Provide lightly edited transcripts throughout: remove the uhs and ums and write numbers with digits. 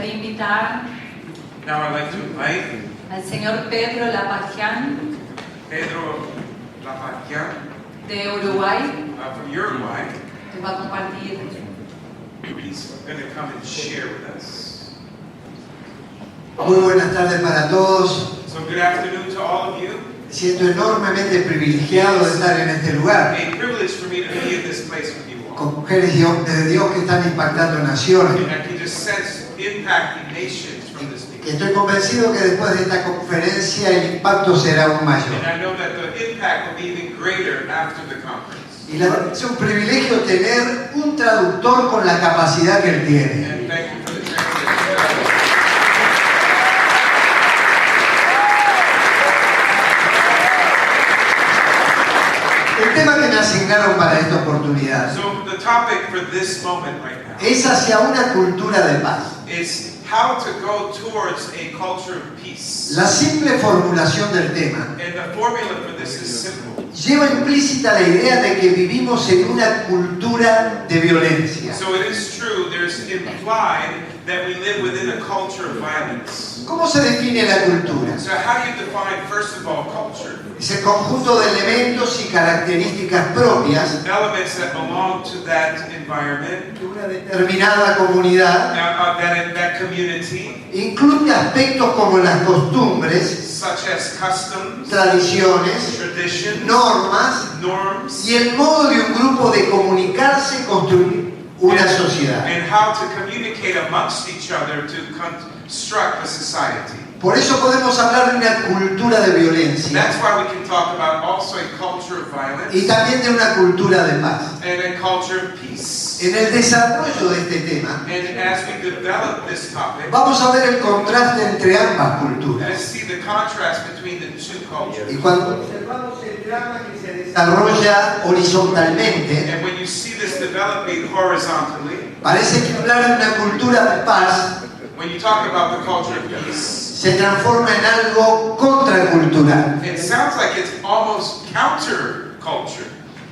gustaría invitar Now I'd like to invite al señor Pedro Lapaggian Pedro Lapaggian de Uruguay, from Uruguay. que va a compartir. He's going to come and share with us. Muy buenas tardes para todos. So good afternoon to all of you. Siento enormemente privilegiado de estar en este lugar A privilege for me to be in this place with you all. con mujeres y hombres de Dios que están impactando naciones. And I can just sense impacting nations from this Y meeting. estoy convencido que después de esta conferencia el impacto será aún mayor. And I know that the impact will be even greater after the conference. Y es un privilegio tener un traductor con la capacidad que él tiene. And thank you for the translation. El tema que me asignaron para esta oportunidad So the topic for this moment right now es hacia una cultura de paz. is how to go towards a culture of peace. La simple formulación del tema And the formula for this is simple. lleva implícita la idea de que vivimos en una cultura de violencia. So it is true, there's implied that we live within a culture of violence. ¿Cómo se define la cultura? So how do you define, first of all, culture? Es el conjunto de elementos y características propias Elements that belong to that environment, de una determinada comunidad. that community, Incluye aspectos como las costumbres, such as customs, tradiciones, traditions, normas norms, y el modo de un grupo de comunicarse y construir una sociedad. and how to communicate amongst each other to construct a society. Por eso podemos hablar de una cultura de violencia That's why we can talk about also a culture of violence y también de una cultura de paz. and a culture of peace. En el desarrollo de este tema And as we develop this topic, vamos a ver el contraste entre ambas culturas. let's see the contrast between the two Y cultures. cuando observamos el drama que se desarrolla horizontalmente, And when you see this developing horizontally, parece que hablar de una cultura de paz when you talk about the culture of peace, se transforma en algo contracultural. it sounds like it's almost counter-culture.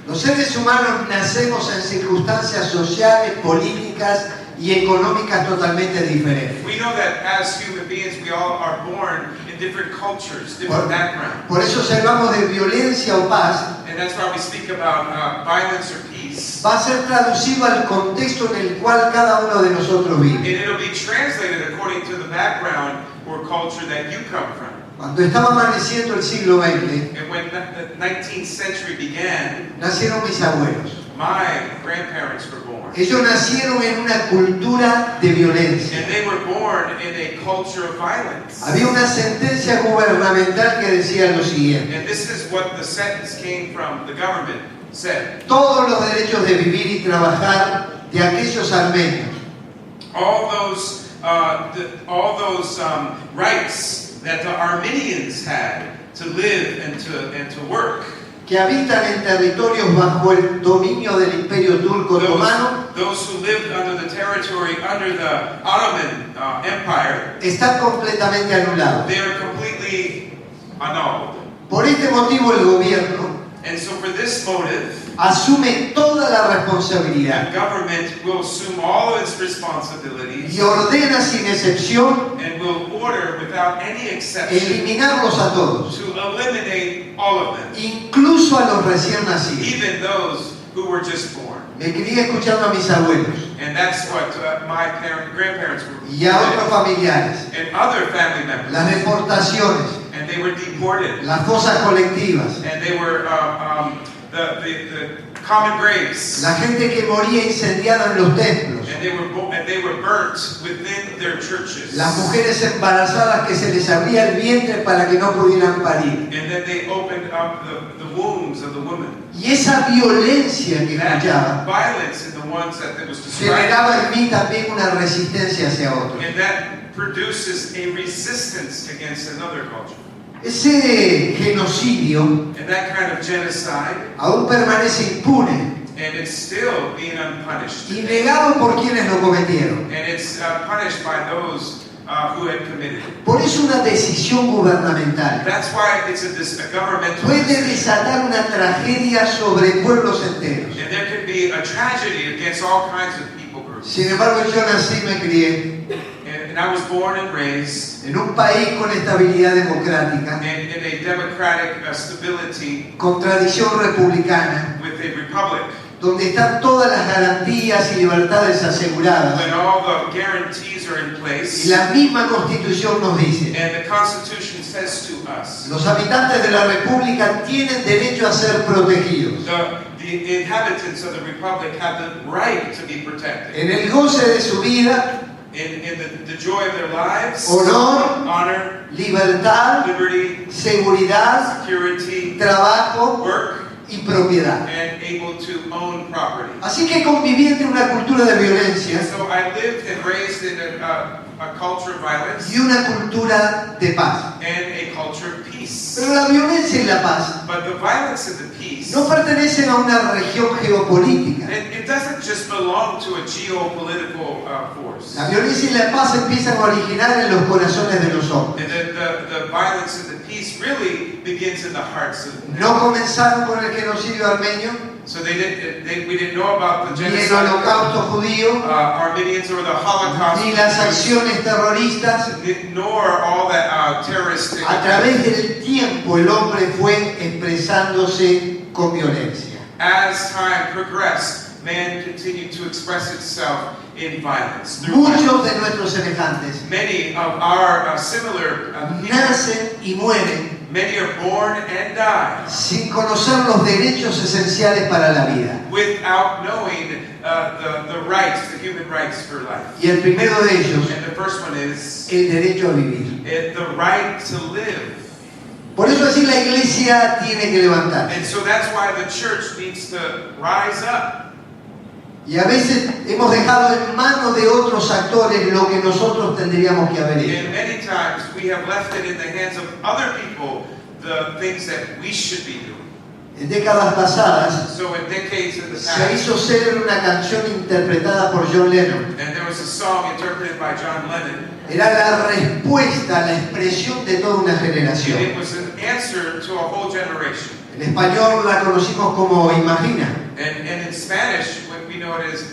Los seres humanos nacemos en circunstancias sociales, políticas y económicas totalmente diferentes. We know that as human beings, we all are born in different cultures, different backgrounds. Por eso si hablamos de violencia o paz, And that's why we speak about violence or peace. va a ser traducido al contexto en el cual cada uno de nosotros And vive. it'll be translated according to the background or culture that you come from. Cuando estaba amaneciendo el siglo XX, And when the 19th century began, nacieron mis abuelos. my grandparents were born. Ellos nacieron en una cultura de violencia. And they were born in a culture of violence. Había una sentencia gubernamental que decía lo siguiente: And this is what the sentence came from the government said. todos los derechos de vivir y trabajar de aquellos armenios All those rights that the Armenians had to live and to work. que habitan en territorios bajo el dominio del Imperio Turco Otomano Those who lived under the territory under the Ottoman Empire, están completamente anulados. they are completely annulled. Por este motivo el gobierno And so for this motive, asume toda la the responsabilidad government will assume all of its responsibilities y ordena sin excepción and will order without any exception eliminarlos a todos, to eliminate all of them, incluso a los recién nacidos. even those who were just born. Me crié escuchando a mis abuelos And that's what my grandparents were y a otros familiares, and other family members. las deportaciones, And they were deported. las fosas colectivas, And they were the common graves. la gente que moría incendiada en los templos, And they were burnt within their churches. las mujeres embarazadas que se les abría el vientre para que no pudieran parir. And then they opened up the wombs of the women. Y esa violencia que That escuchaba violence in the ones that it was described. generaba en mí también una resistencia hacia otros. And that produces a resistance against another culture. Ese genocidio And that kind of genocide, aún permanece impune and it's still being unpunished. y negado por quienes lo cometieron. And it's punished by those who had committed it. Por eso una decisión gubernamental That's why it's a governmental puede decision. desatar una tragedia sobre pueblos enteros. And there can be a tragedy against all kinds of people groups. Sin embargo, yo nací y me crié And I was born and raised en un país con estabilidad democrática, in a democratic stability con tradición republicana, with a republic, donde están todas las garantías y libertades aseguradas. when all the guarantees are in Y place. la misma Constitución nos dice: And the Constitution says to us, los habitantes de la República tienen derecho a ser protegidos the inhabitants of the republic have the right to be protected. en el goce de su vida, In the joy of their lives, honor, honor, libertad, liberty, seguridad, security, trabajo work, y propiedad. and able to own property. Así que conviví entre una cultura de violencia And so I lived and raised in a culture of violence y una cultura de paz. and a culture of peace. Pero la violencia y la paz But the violence and the peace, no pertenecen a una región geopolítica. it doesn't just belong to a geopolitical force. La violencia y la paz empiezan a originar en los corazones de los hombres. And the violence and the peace really begins in the hearts of men. No comenzaron con el genocidio armenio, So we didn't know about the ni el genocide, holocausto judío, Armenians or the Holocaust, ni las acciones terroristas. nor all that terrorist. A través del tiempo el hombre fue expresándose con violencia. As time progressed, man continued to express itself in violence. Through Muchos violence. de nuestros semejantes Many of our similar people, nacen y mueren many are born and die sin conocer los derechos esenciales para la vida. without knowing the rights, the human rights for life. Y el primero de ellos, And the first one is el derecho a vivir. the right to live. Por eso así la iglesia tiene que levantarse. And so that's why the church needs to rise up. Y a veces hemos dejado en manos de otros actores lo que nosotros tendríamos que haber hecho. And many times we have left it in the hands of other people, the things that we should be doing. En décadas pasadas So in decades in the se past, hizo célebre una canción interpretada por John Lennon. and there was a song interpreted by John Lennon, Era la respuesta, la expresión de toda una and generación. it was an answer to a whole generation. En español la conocimos como Imagina. And in Spanish, we know it as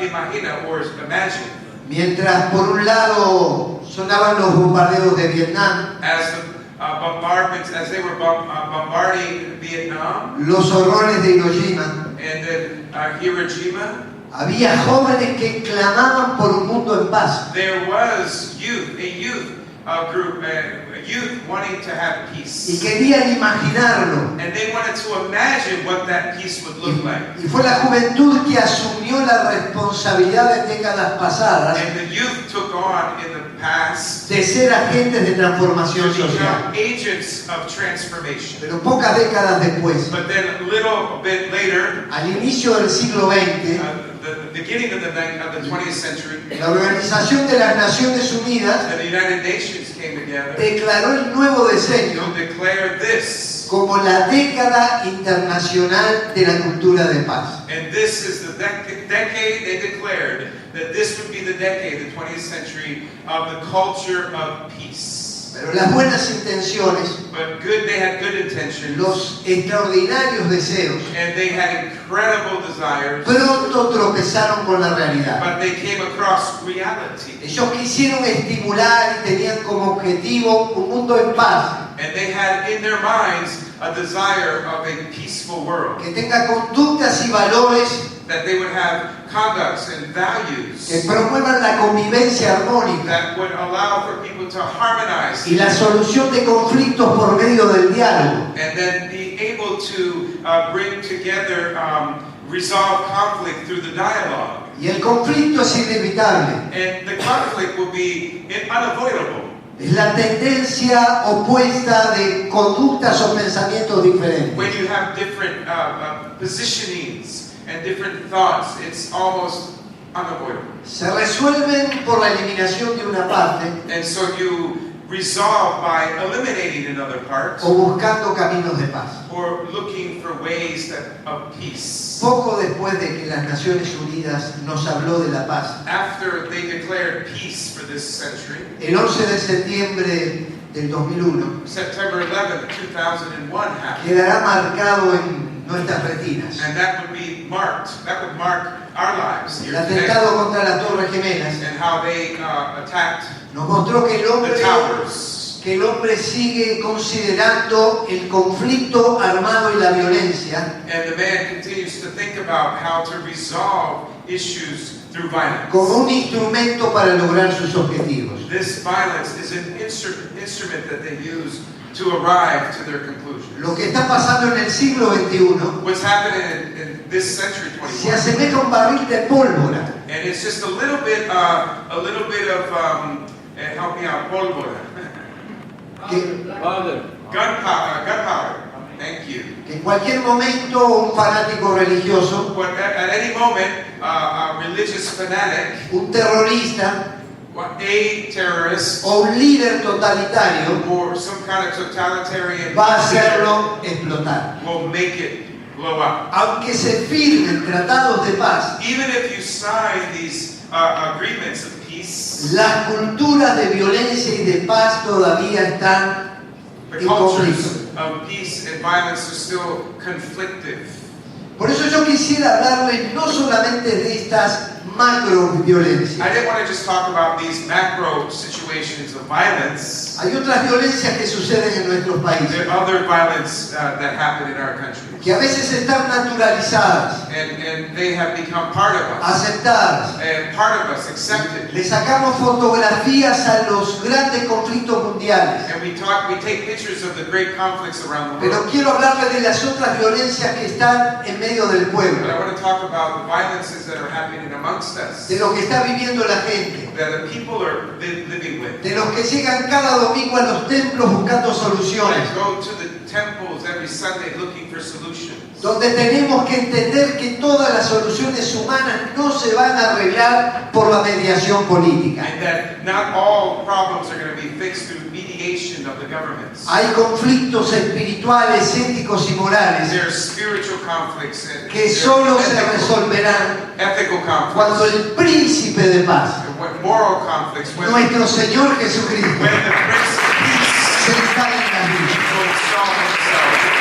imagina or imagine. Mientras por un lado sonaban los bombardeos de Vietnam, As the bombardments, as they were bombarding Vietnam los horrores de Hiroshima, and then Hiroshima, había jóvenes que clamaban por un mundo en paz. there was youth, a youth group, a youth wanting to have Y peace. querían imaginarlo. And they wanted to imagine what that peace would look like. Y fue la juventud que asumió la responsabilidad en décadas pasadas And the youth took on in the past de ser agentes de to transformación social. become agents of transformation. Pero pocas décadas después, But then a little bit later, al inicio del siglo XX, the beginning of the 20th century, la Organización de las Naciones Unidas the United Nations came together declaró el nuevo diseño to declare this. como la década internacional de la cultura de paz. And this is the decade they declared that this would be the decade, the 20th century, of the culture of peace. Pero las buenas intenciones, But they had good intentions, los extraordinarios deseos, and they had incredible desires, pronto tropezaron con la realidad. but they came across reality. Ellos quisieron estimular y tenían como objetivo un mundo en paz, And they had in their minds a desire of a peaceful world, que tenga conductas y valores that they would have conducts and que values promuevan la convivencia armónica that would allow for people to harmonize y la solución de conflictos por medio del diálogo. and then be able to bring together, resolve conflict through the dialogue. Y el conflicto es inevitable. And the conflict will be unavoidable. Es la tendencia opuesta de conductas o pensamientos diferentes. When you have different positionings and different thoughts, it's almost unavoidable. Se resuelven por la eliminación de una parte And so you resolve by eliminating another part o buscando caminos de paz. or looking for ways of peace. Poco después de que las Naciones Unidas nos habló de la paz, After they declared peace for this century, el 11 de septiembre del 2001 September 11th, 2001 happened. quedará marcado en nuestras retinas. And that would mark our lives here El today. atentado contra las Torres Gemelas And how they attacked Nos mostró que the towers. el hombre sigue considerando el conflicto armado y la violencia And the man continues to think about how to resolve issues through violence. como un instrumento para lograr sus objetivos. This violence is an instrument that they use to arrive to their conclusion. Lo que está pasando en el siglo XXI What's happening in this century se 21, asemeja a un barril de pólvora and it's just a little bit of help me out, pólvora, que, gunpowder. Thank you. que en cualquier momento un fanático religioso, But at any moment, a religious fanatic, un terrorista a terrorist, o un líder totalitario or some kind of totalitarian va a hacerlo explotar. will make it blow up. Aunque se firmen tratados de paz, Even if you sign these agreements of peace, las culturas de violencia y de paz todavía están the en conflicto. cultures of peace and violence are still conflictive. Por eso yo quisiera hablarles no solamente de estas macro violencias. I didn't want to just talk about these macro situations of violence. Hay otras violencias que suceden en nuestros países, There are other violence that happen in our country. que a veces están naturalizadas, And they have become part of us. aceptadas. And part of us, accepted. Le sacamos fotografías a los grandes conflictos mundiales. And we take pictures of the great conflicts around the Pero world. quiero hablarles de las otras violencias que están en medio del But I pueblo, want to talk about the violences that are happening amongst us, de lo que está viviendo la gente, that the people are living with. de los que llegan cada domingo a los templos buscando soluciones, That go to the temples every Sunday looking for solutions. donde tenemos que entender que todas las soluciones humanas no se van a arreglar por la mediación política. And that not all problems are going to be fixed through mediation of the governments. Hay conflictos espirituales, éticos y morales There are spiritual conflicts and que there solo are se resolverán ethical cuando conflicts, el príncipe de paz, and moral conflicts, when nuestro Señor Jesucristo, the Prince of Peace se instale en la vida. will install himself.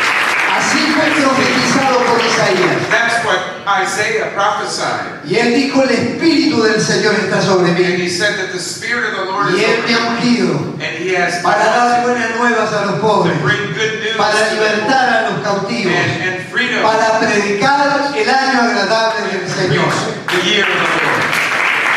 Así fue profetizado por Isaías. That's what Isaiah prophesied. Y él dijo, el Espíritu del Señor está sobre And mí. he said that the Spirit of the Lord is Y él over me ha me. ungido And he has para dar anointed buenas nuevas a los me pobres, to bring good news para to the libertar a los cautivos, poor and freedom para predicar el año agradable and del to Señor. preach the year of the Lord.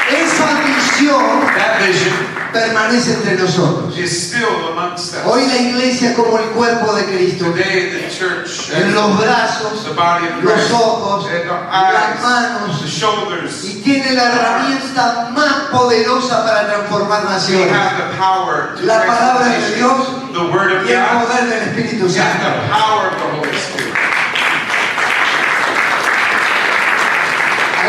Esa visión That vision permanece entre nosotros. is still amongst us. Hoy la iglesia como el cuerpo de Cristo, Today the church, en los brazos, the body of los Christ, ojos, and the las eyes, manos, the shoulders, y tiene la herramienta más poderosa para transformar we naciones. have the power to La palabra de transform Dios nations. The Word of y el God poder del Espíritu and the Santo. power of the Holy Spirit.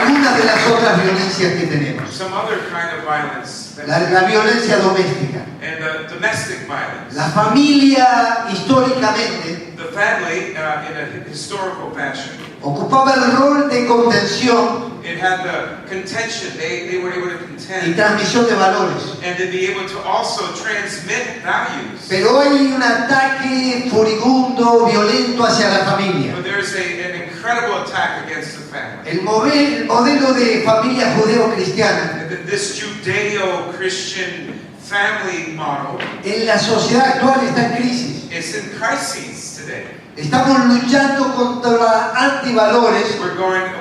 Algunas de las otras violencias que tenemos. Some other kind of violence, La violencia doméstica. and domestic violence. La familia históricamente The family, in a historical fashion, ocupaba el rol de contención it had the contention. They were able to y contend transmisión de valores. and to be able to also transmit values. Pero hoy hay un ataque furibundo, violento hacia la familia. But there's an incredible attack against the family. El modelo de familia judeo-cristiana And this Judeo-Christian family model en la sociedad actual está en crisis. is in crises today. Estamos luchando contra antivalores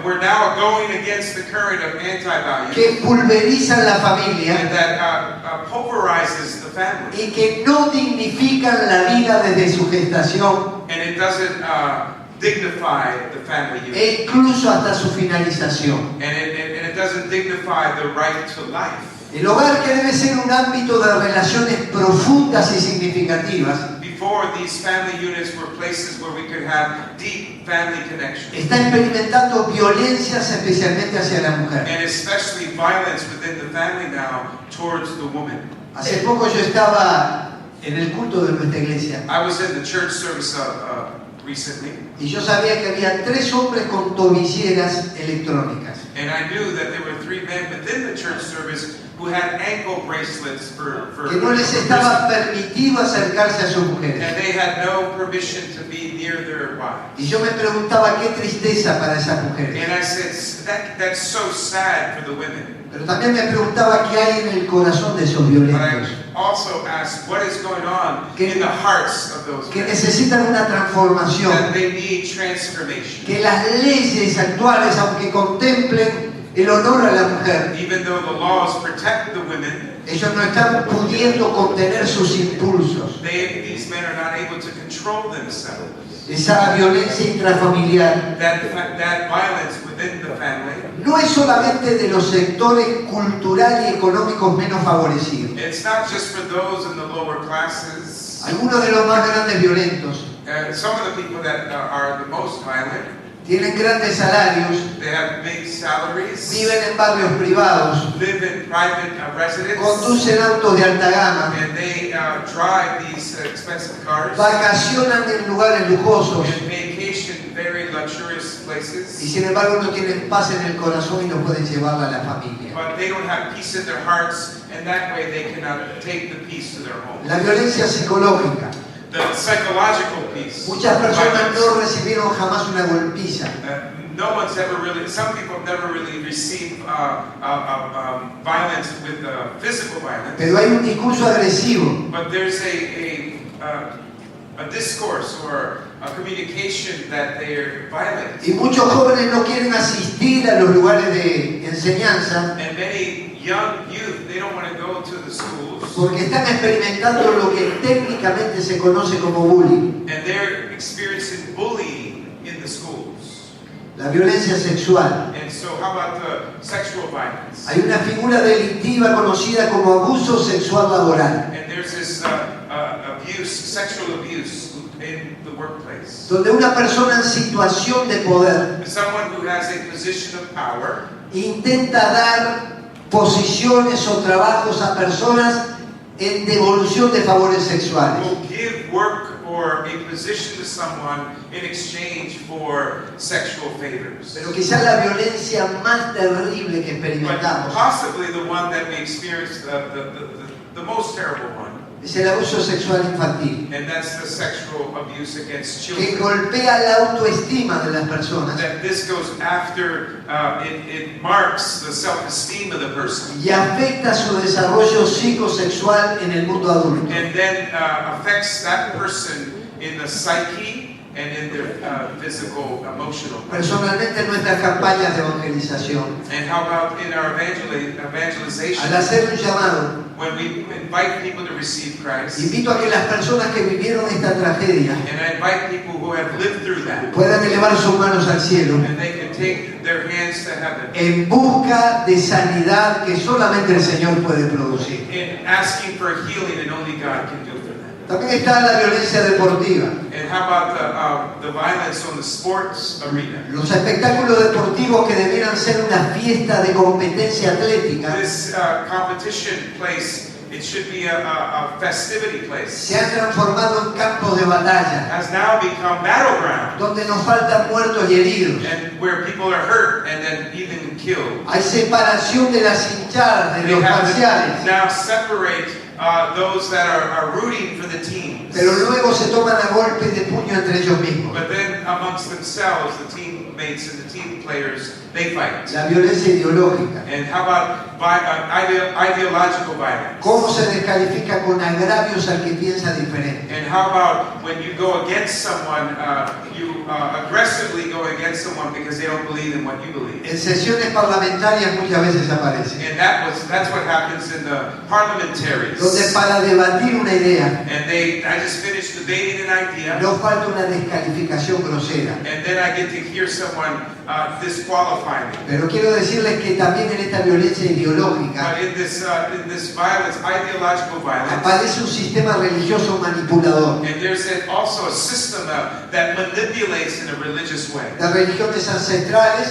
We're now going against the current of anti-values que pulverizan la and familia that pulverizes the family. y que no dignifican la vida desde su gestación And it doesn't dignify the family unit. e incluso hasta su finalización. And it doesn't dignify the right to life. El hogar, que debe ser un ámbito de relaciones profundas y significativas, Before, these family units were places where we could have deep family connections. está experimentando violencias especialmente hacia la mujer. And especially violence within the family now towards the woman. Hace poco yo estaba en el culto de nuestra iglesia I was in the church service recently. Y yo sabía que había 3 hombres con tobilleras electrónicas. And I knew that there were 3 men within the church service who had ankle bracelets for Que no les for estaba permitido acercarse a sus mujeres. and they had no permission to be near their wives. Y yo me preguntaba qué tristeza para esas mujeres. And I said, that's so sad for the women. Pero también me preguntaba qué hay en el corazón de esos But violentos. I also asked, what is going on Que- in the hearts of those Que men? necesitan una transformación. That they need transformation. Que las leyes actuales, aunque contemplen el honor a la mujer, Even though the laws protect the women, ellos no están pudiendo contener sus impulsos. these men are not able to control themselves. Esa violencia intrafamiliar That violence within the family, no es solamente de los sectores cultural y económicos menos favorecidos. it's not just for those in the lower classes. Algunos de los más grandes violentos Some of the people that are the most violent, tienen grandes salarios, they have big salaries, viven en barrios privados, live in private residences, conducen autos de alta gama, and they drive these expensive cars, vacacionan en lugares lujosos and vacation in very luxurious y places, sin embargo no tienen paz en el corazón y no pueden llevarla a la familia. but they don't have peace in their hearts, and that way they cannot take the peace to their home. La violencia psicológica. The psychological peace. Muchas personas violence. no recibieron jamás una golpiza, No one's ever really, some people have never really received violence with physical violence, pero hay un discurso agresivo but there's a discourse or a communication that they're violent. y muchos jóvenes no quieren asistir a los lugares de enseñanza And many young youth, they don't want to go to the schools, porque están experimentando lo que técnicamente se conoce como bullying, and they're experiencing bullying in the schools. la violencia sexual. And so how about the sexual violence? Hay una figura delictiva conocida como abuso sexual laboral, And there's this abuse, sexual abuse in the workplace. donde una persona en situación de poder Someone who has a position of power intenta dar posiciones o trabajos a personas en devolución de favores sexuales. will give work or a position to someone in exchange for sexual favors. Pero quizás la violencia más terrible que But experimentamos possibly the one that we experienced, the most terrible one, es el abuso sexual infantil, and that's the sexual abuse against que children. golpea la autoestima de las personas That this goes after, it marks the self-esteem of the person, y afecta su desarrollo psicosexual en el mundo adulto. and then affects that person in the psyche and in their physical, emotional. Personalmente en nuestras campañas de evangelización, And how about in our evangelization, al hacer un llamado, when we invite people to receive Christ, invito a que las personas que vivieron esta tragedia and I invite people who have lived through that, puedan elevar sus manos al cielo and they can take their hands to heaven en busca de sanidad que solamente el Señor puede producir. in asking for healing that only God can do for them. También está la violencia deportiva. And how about the violence on the sports arena? Los espectáculos deportivos que debieran ser una fiesta de competencia atlética This competition place, it should be a festivity place, se han transformado en campos de batalla, has now become battleground, donde nos faltan muertos y heridos. and where people are hurt and then even killed. Hay separación de las hinchadas, de They los have to parciales, now separate those that are rooting for the teams. pero luego se toman a golpes de puño entre ellos mismos. But then amongst themselves, the teammates and the team players, they fight. La violencia ideológica. And how about ideological violence? ¿Cómo se descalifica con agravios al que piensa diferente? And how about when you go against someone, you aggressively go against someone because they don't believe in what you believe? En sesiones parlamentarias muchas veces aparece, And that's what happens in the parliamentaries. donde para debatir una idea And I just finished debating an idea, no falta una descalificación grosera. and then I get to hear someone disqualify me. Pero quiero decirles que también en esta violencia ideológica But in this violence, ideological violence, aparece un sistema religioso manipulador and there's also a system that manipulates in a religious way. de religiones ancestrales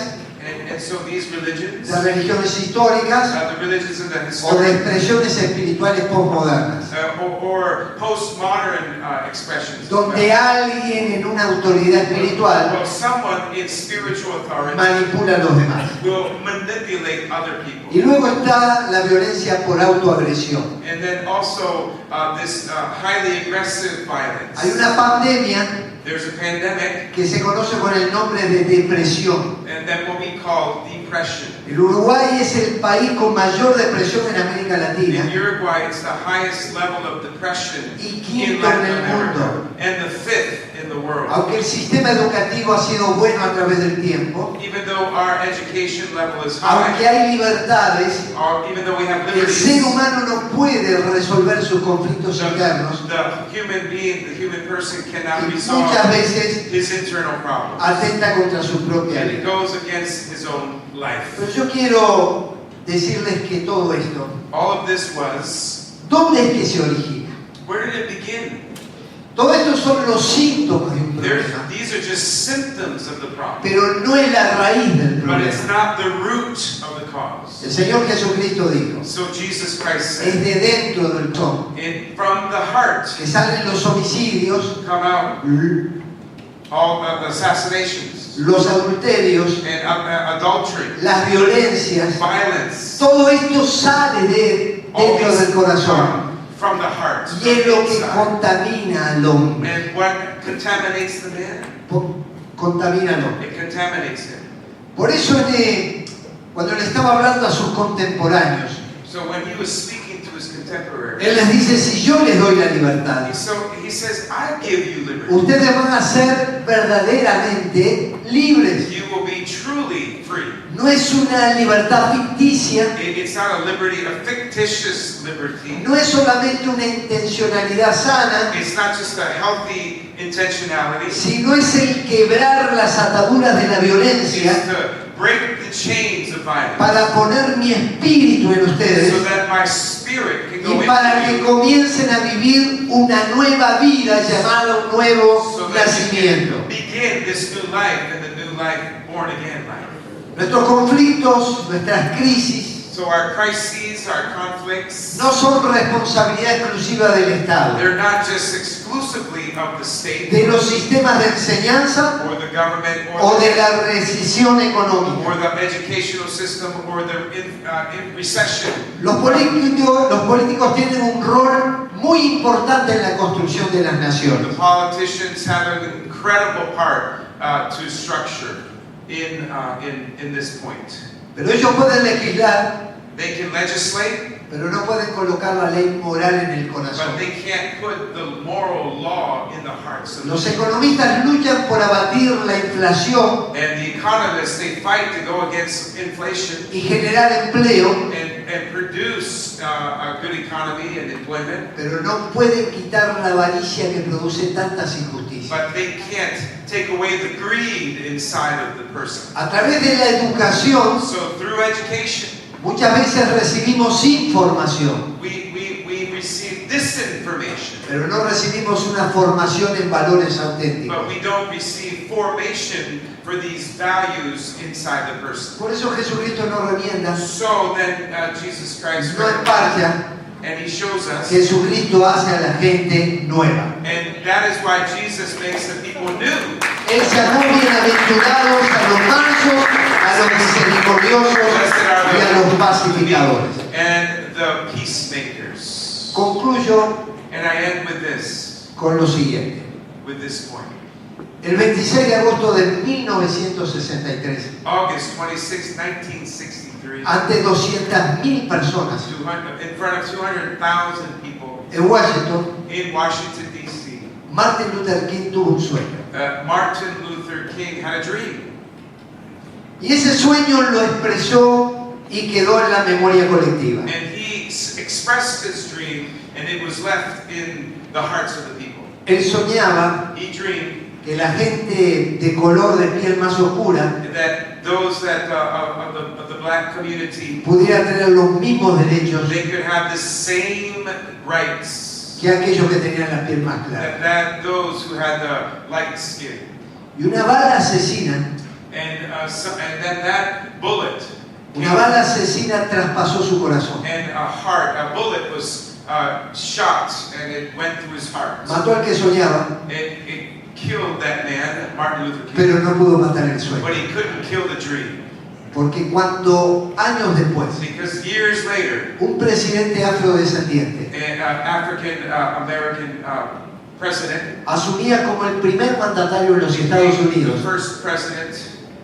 And so these religions, de religiones históricas the religions of the o de historic, expresiones espirituales postmodernas, or postmodern expressions, donde alguien en una autoridad espiritual well, someone in spiritual authority manipula a los demás. will manipulate other people. Y luego está la violencia por autoagresión. And then also this highly aggressive violence. Hay una pandemia There's a pandemic, que se conoce con el nombre de depresión. and then what we call depression. El Uruguay es el país con mayor depresión en América Latina In Uruguay, it's the highest level of depression y in quinto Latin en el America, mundo. and the fifth in the world. Aunque el sistema educativo ha sido bueno a través del tiempo, Even though our education level is aunque high, hay libertades, or even though we have el ser liberties, humano no puede resolver sus conflictos internos the human being, the human person cannot y resolve muchas veces his internal problems. atenta contra su propia And it vida. goes against his own life. Pero yo quiero decirles que todo esto, All of this was, ¿dónde es que se origina? where did it begin? Todo esto son los síntomas de un problema, These are just symptoms of the problem. pero no es la raíz del But it's problema. not the root of the cause. El Señor Jesucristo dijo, So Jesus Christ es said, de dentro del corazón from the heart que salen los homicidios, come out all of the assassinations los adulterios, and adultery, las violencias. violence. Todo esto sale de All dentro these del corazón come from the heart. y es lo que inside. contamina al hombre. And what contaminates the man? Contamina al hombre. It contaminates him. Por eso cuando le estaba hablando a sus contemporáneos, So when he was speaking to his contemporaries, él les dice, si yo les doy la libertad, he says, I give you liberty. ustedes van a ser verdaderamente libres. You will be truly free. No es una libertad ficticia, It's not a liberty, a fictitious liberty. no es solamente una intencionalidad sana, It's not just a healthy intentionality. sino es el quebrar las ataduras de la It's violencia to break the chains of violence para poner mi espíritu en ustedes so that my spirit can go y para que into you, comiencen a vivir una nueva vida llamada un nuevo so that you nacimiento. can begin this new life and the new life, born again life. Nuestros conflictos, nuestras crisis, So our crises, our conflicts, no son responsabilidad exclusiva del Estado, they're not just exclusively of the state de los sistemas de enseñanza or the government o de la recesión económica. or the educational system or the in recession. Los políticos tienen un rol muy importante en la construcción de las The naciones. politicians have an incredible part to structure in this point. Pero ellos pueden legislar, They can legislate, pero no pueden colocar la ley moral en el but corazón. they can't put the moral law in the hearts of the Los people. economistas luchan por abatir la inflación And the economists, they fight to go against inflation y generar empleo, and produce a good economy and employment, pero no pueden quitar la avaricia que produce tantas injusticias. but they can't take away the greed inside of the person. A través de la educación, So through education, muchas veces recibimos información, we receive disinformation, pero no recibimos una formación en valores auténticos. but we don't receive formation for these values inside the person. Por eso Jesucristo nos remienda, So then Jesus Christ, no emparcha, and he shows us, Jesucristo hace a la gente nueva. and that is why Jesus makes the people new. Él llamó bienaventurados a los mansos, a los misericordiosos y a los pacificadores. And the peacemakers. Concluyo And I end with this con lo siguiente. point. El 26 de agosto de 1963, August 26, 1963, ante 200.000 personas 200, in front of 200,000 people en Washington, in Washington, D.C., Martin Luther King tuvo un sueño. Martin Luther King had a dream. Y ese sueño lo expresó y quedó en la memoria colectiva. And he expressed his dream, and it was left in the hearts of the people. Él soñaba He dreamed que la gente de color de piel más oscura that those that of the black community, pudiera tener los mismos derechos they could have the same rights que aquellos que tenían la piel más clara. that those who had the light skin. Y una bala asesina And then that bullet, Una bala asesina traspasó su corazón. and a bullet was shot, and it went through his heart. Mató al que soñaba, It killed that man, Martin Luther King, pero no pudo matar el sueño. but he couldn't kill the dream. Porque cuando años después Because years later, un presidente afrodescendiente an African American president, asumía como el primer mandatario en los Estados the Unidos, first president,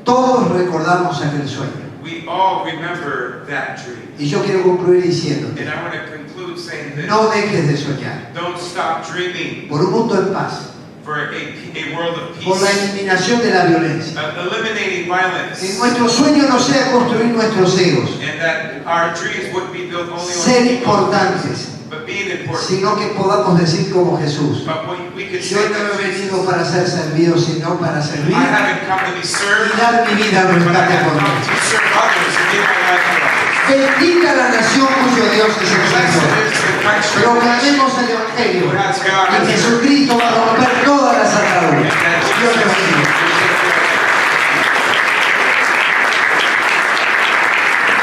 todos recordamos aquel sueño. we all remember that dream. Y yo quiero concluir diciendo, And I want to conclude saying this. no dejes de soñar Don't stop dreaming por un mundo en paz, for a world of por la peace. eliminación de la violencia. Eliminating violence. Que nuestro sueño no sea construir nuestros egos, And that our dreams wouldn't be built only ser on people, importantes, but being important. sino que podamos decir como Jesús: But we could yo say no that he venido para ser servido, sino para servir I haven't come to be served, y dar mi vida en but I rescate have por come mí. to serve others and give my life for others. Bendita la nación cuyo Dios es el Blessed Señor. is the country Proclamemos el Evangelio who has God y as Jesús